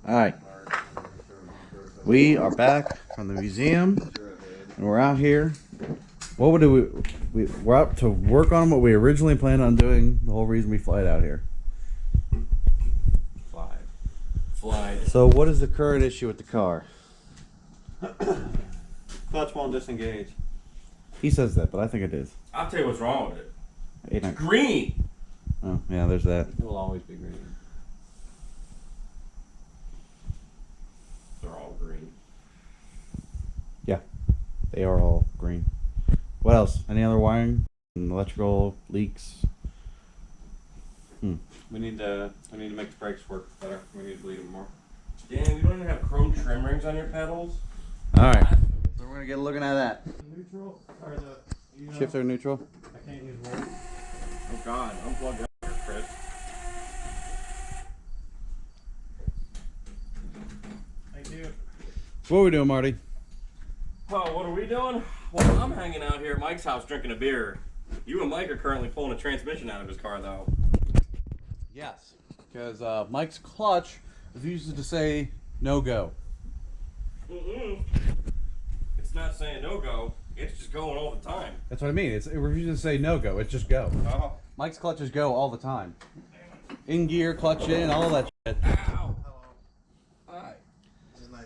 Alright, we are back from the museum and we're out here. What would we're out to work on what we originally planned on doing, the whole reason we flied out here. Fly. So what is the current issue with the car? Clutch won't disengage. He says that, but I think it is. I'll tell you what's wrong with it. It's green. Oh, yeah, there's that. It will always be green. They're all green. Yeah, they are all green. What else? Any other wiring? Electrical leaks? We need to make the brakes work better. We need to bleed them more. Damn, you don't even have chrome trim rings on your pedals? Alright, so we're gonna get looking at that. Neutral or the Shifter neutral? I can't use one. Oh god, unplug that, Chris. Thank you. What are we doing, Marty? Oh, what are we doing? Well, I'm hanging out here at Mike's house drinking a beer. You and Mike are currently pulling a transmission out of his car, though. Yes, because Mike's clutch refuses to say no go. It's not saying no go. It's just going all the time. That's what I mean. It refuses to say no go. It's just go. Oh. Mike's clutches go all the time. In gear, clutch in, all that shit. Ow. Hi.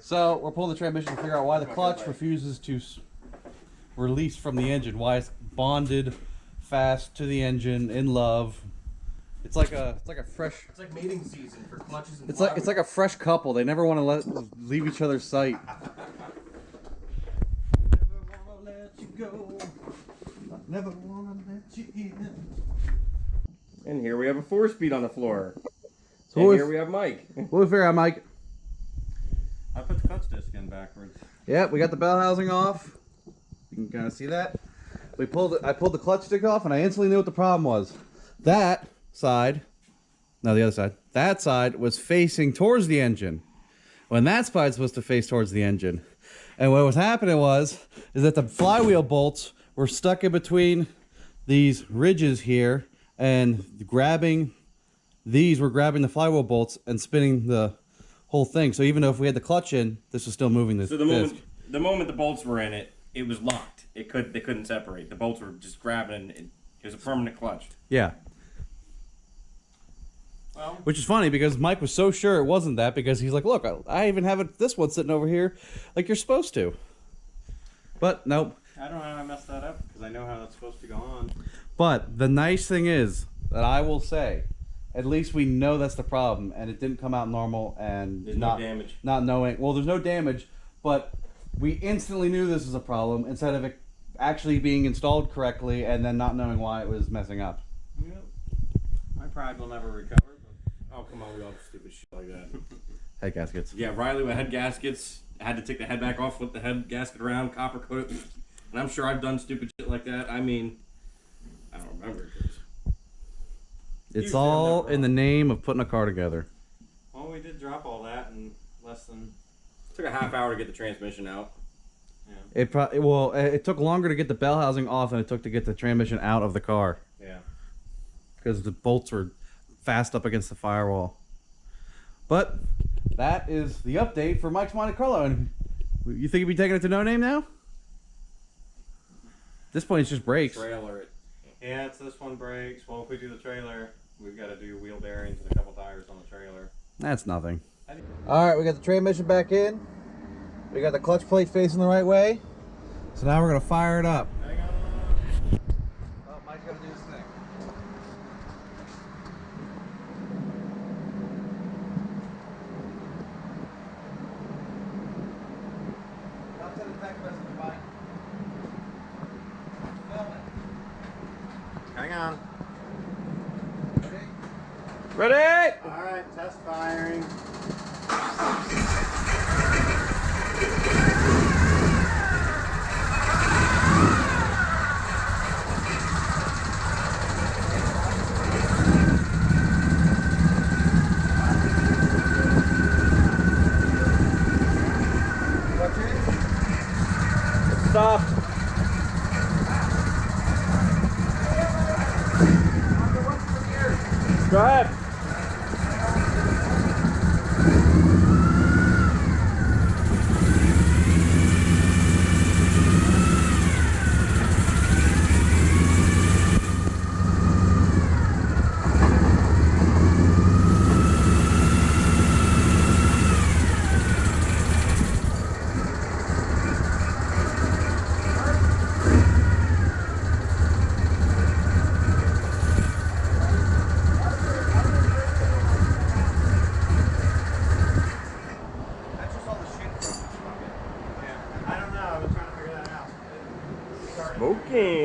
So we're pulling the transmission to figure out why the clutch refuses to release from the engine. Why it's bonded fast to the engine, in love. It's like a fresh. It's like mating season for clutches and It's like a fresh couple. They never want to leave each other's sight. Never wanna let you in. And here we have a 4-speed on the floor. So And here we have Mike. What we figure out, Mike? I put the clutch disc in backwards. Yeah, we got the bell housing off. You can kind of see that. I pulled the clutch stick off, and I instantly knew what the problem was. That side, no, the other side. That side was facing towards the engine, when that side's supposed to face towards the engine. And what was happening is that the flywheel bolts were stuck in between these ridges here, and these were grabbing the flywheel bolts and spinning the whole thing. So even though if we had the clutch in, this was still moving this So disc. the moment the bolts were in it, it was locked. They couldn't separate. The bolts were just grabbing, and it was a permanent clutch. Yeah. Well, Which is funny because Mike was so sure it wasn't that, because he's like, look, I even have this one sitting over here like you're supposed to. But nope. I don't know how I messed that up because I know how that's supposed to go on. But the nice thing is that I will say, at least we know that's the problem, and it didn't come out normal, and There's no damage. Not knowing. Well, there's no damage, but we instantly knew this was a problem instead of it actually being installed correctly and then not knowing why it was messing up. Yep. My pride will never recover. But... Oh, come on, we all have stupid shit like that. Head gaskets. Yeah, Riley with head gaskets. Had to take the head back off, flip the head gasket around, copper coat it. And I'm sure I've done stupid shit like that. I mean, I don't remember. It's Usually all in the name of putting a car together. Well, we did drop all that in less than. It took a half hour to get the transmission out. Yeah. It took longer to get the bell housing off than it took to get the transmission out of the car, Yeah. because the bolts were fast up against the firewall. But that is the update for Mike's Monte Carlo. And you think you'd be taking it to No Name now? At this point, it's just brakes. Trailer it. Yeah, it's this one breaks. Well, if we do the trailer, we've got to do wheel bearings and a couple tires on the trailer. That's nothing. All right, we got the transmission back in. We got the clutch plate facing the right way. So now we're gonna fire it up. Hang on. Oh, Mike's gotta do his thing. I'll send a text message to Mike. Film it. Hang on. Ready? Ready? All right, test firing. Soft. Go ahead. Hey.